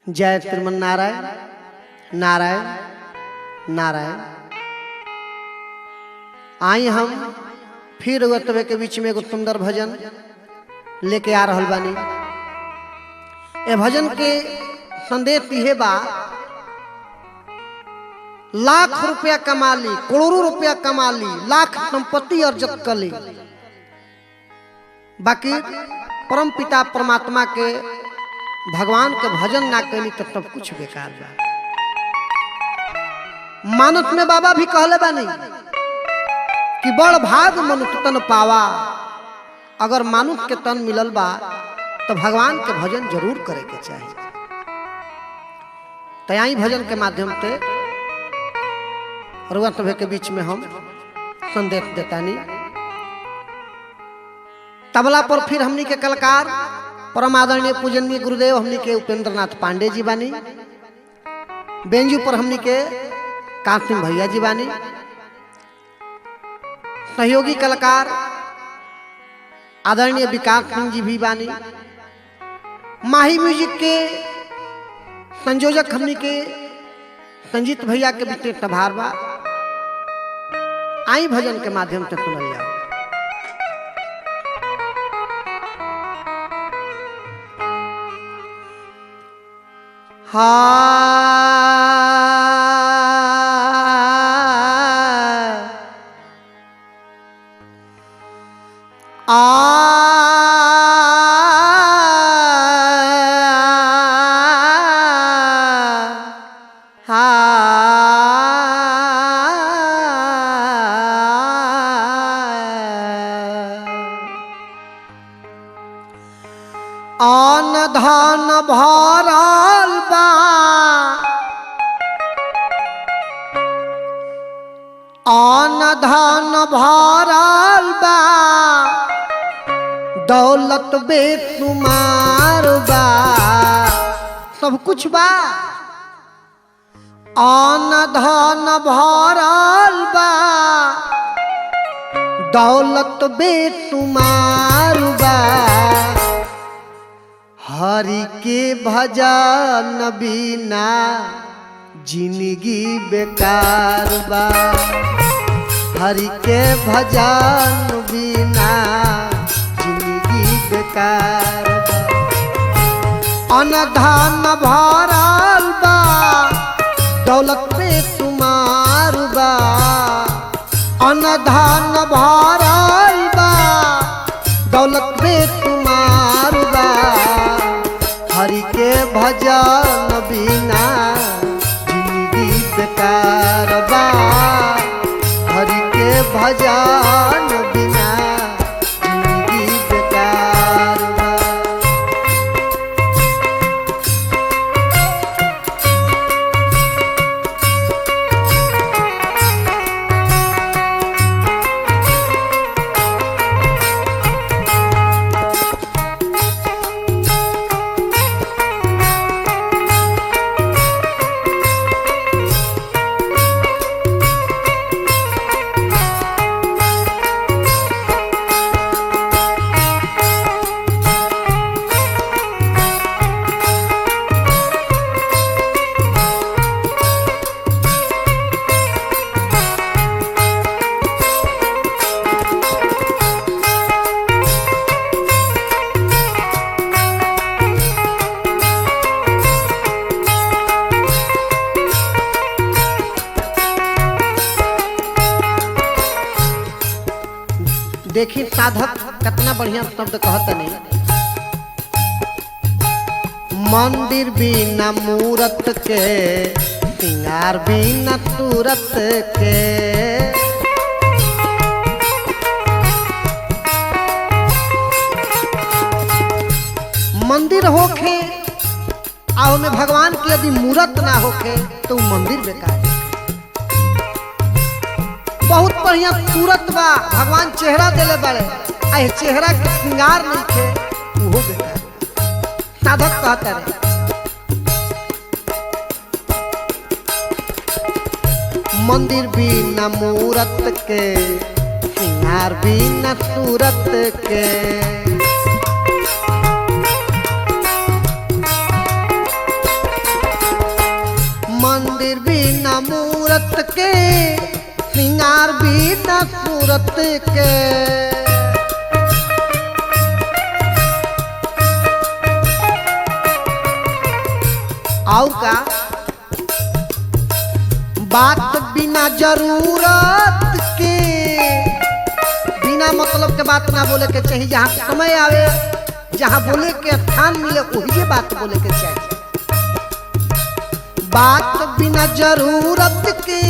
जय श्रीमन नारायण नारायण नारायण। आई हम फिर रउआ के बीच में एगो सुंदर भजन लेके आ रहल बानी। ए भजन के संदेश इहे बा, लाख रुपया कमा ली, करोड़ों रुपया कमा ली, लाख संपत्ति अर्जित कर ली, बाकी परम पिता परमात्मा के भगवान के भजन ना कैली तो सब कुछ बेकार बा। मानस में बाबा भी कहले बानी कि बड़ भाग मनुष्य तन पावा। अगर मानुष के तन मिलल बा तो भगवान के भजन जरूर करे के चाहिए। तयाई भजन के माध्यम से रुआ सभे के बीच में हम संदेश देतानी। तबला पर फिर हमनी के कलाकार परम आदरणीय पूजनीय गुरुदेव हमनी के उपेंद्र नाथ पांडे जी बानी। बेंजू पर हमनी के कासिम भैया जी बानी। सहयोगी कलाकार आदरणीय विकास सिंह जी भी बानी। माही म्यूजिक के संयोजक हमनी के संजीत भैया के बीच सभार बा। आई भजन के माध्यम से सुनल जाओ। आन धान भरल बा, आन धान भरल बा, दौलत बेशुमार बा, सब कुछ बा। आन धान भरल बा, दौलत बेशुमार बा, हरि के भजन बिना जिंदगी बेकार बा। हरि के भजन बिना जिंदगी बेकार बा। अनधन भरल बा, दौलत पे तुम्हार बा। अनधन भरल बा, दौलत पे तुम्हार बा, हरि के भजन बिना जिंदगी बेकार बा। हरि के भजन बिना जिंदगी बेकार बा। देखिए साधक कितना बढ़िया शब्द कहतनी। मंदिर बिना मूरत के, सिंगार बिना सूरत के, मंदिर होखे आओ में भगवान की यदि मूरत ना होखे तो मंदिर बेकार। बहुत बढ़िया सूरत बा, भगवान चेहरा देले बारे, आ चेहरा के श्रृंगार नहीं थे वो बेकार। साधक कहते रहे मंदिर बिना मूरत के, श्रृंगार बिना सूरत के, बिना मूरत के, श्रृंगार बिना सूरत के। और का बात बिना जरूरत के, बिना मतलब के बात ना बोले के चाहिए। जहाँ समय आवे, जहाँ बोले के स्थान मिले, वही बात बोले के चाहिए। बात बिना जरूरत के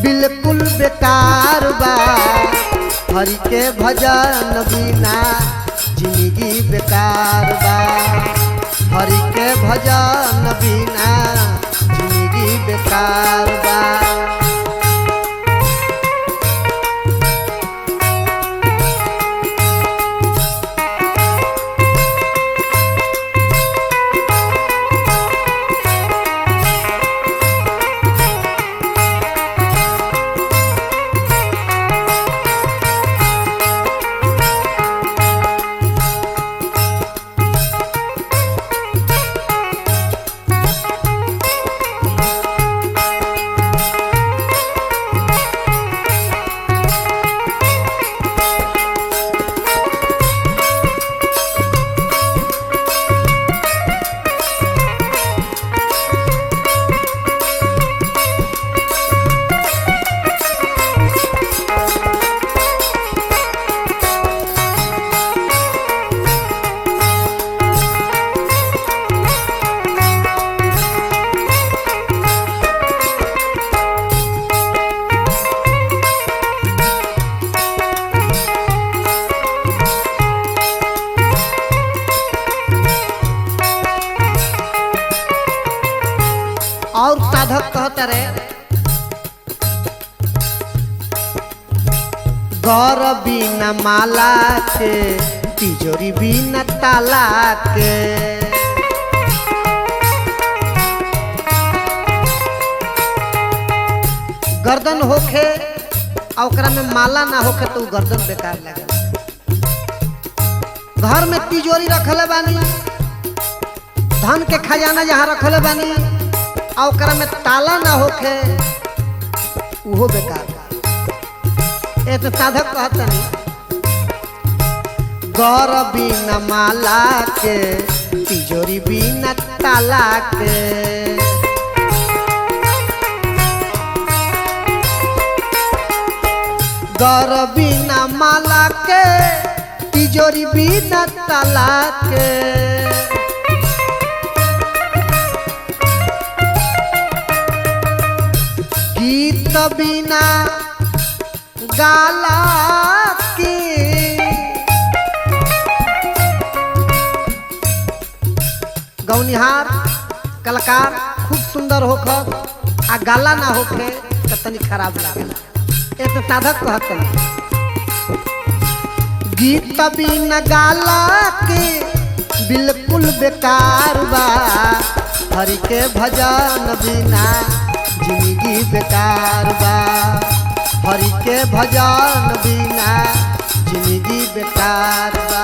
बिल्कुल बेकार बा, हरि के भजन बिना जिंदगी बेकार बा, हरि के भजन बिना जिंदगी बेकार बा। और साधक कहते रहे, घर बिना माला के, तिजोरी बिना ताला के। गर्दन होखे और ओकरा में माला ना होखे तो गर्दन बेकार लगे। घर में तिजोरी रखले बानी, धन के खजाना जहाँ रखले बानी, और ओकरा में ताला ना होखे, उहो बेकार बा। ए तो साधक कहता नहीं, घर बिना माला के, तिजोरी बिना ताला के। घर बिना माला के, तिजोरी बिना ताला के। गीत बिना गाला के, गौनिहार कलाकार खूब सुंदर होकर आ गाला ना होके तो तनी खराब लागेला। ए तो साधक कहते हैं, गीत बिना गाला के बिल्कुल बेकार बा, हरि के भजन बिना जिंदगी बेकार बा, हरि के भजन बिना जिंदगी बेकार बा।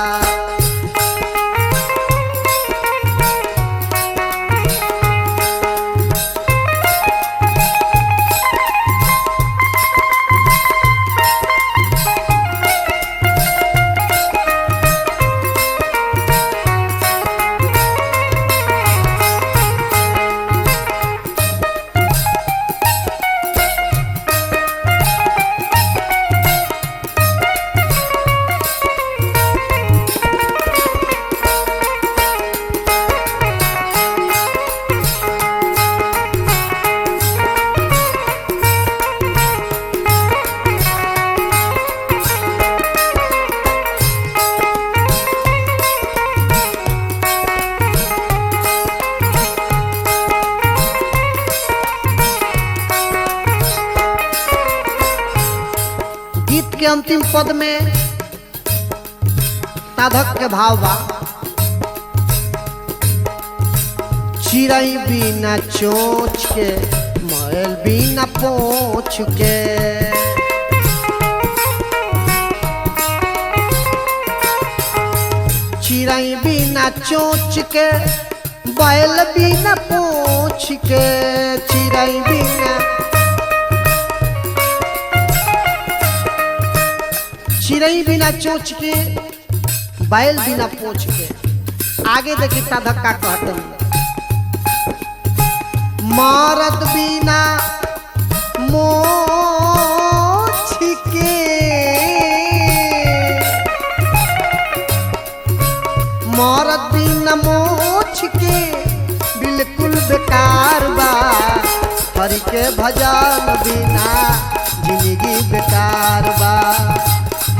के अंतिम पद में साधक के भाव बा, चिड़ै बिना चोंच के, मैल बिना पोंछ के। चिड़ै बिना चोंच के, बैल बिना पोंछ मोछ के चिड़ै बिना चिड़ै बिना चोच के बैल बिना पोछ के। आगे देखी साधक का कहते हैं मरद बिना मोछ के मरद बिना मोछ के बिल्कुल बेकार बा। हरि के भजन बिना जिंदगी बेकार बा।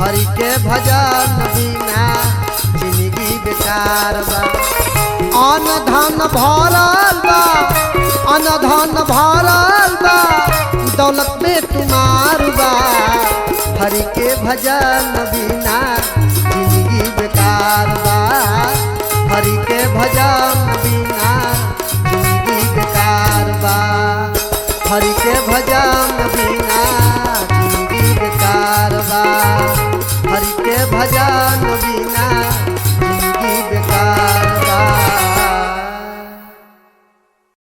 हरि के भजन बिना जिंदगी बेकार बा। अन धन भरल बा अन धन भरल बा दौलत में तुम्हार बा। हरि के भजन बिना जिंदगी बेकार बा। हरि के भजन बिना जिंदगी बेकार बा। हरि के भजन बिना जिंदगी बेकार बा। हरि के भजन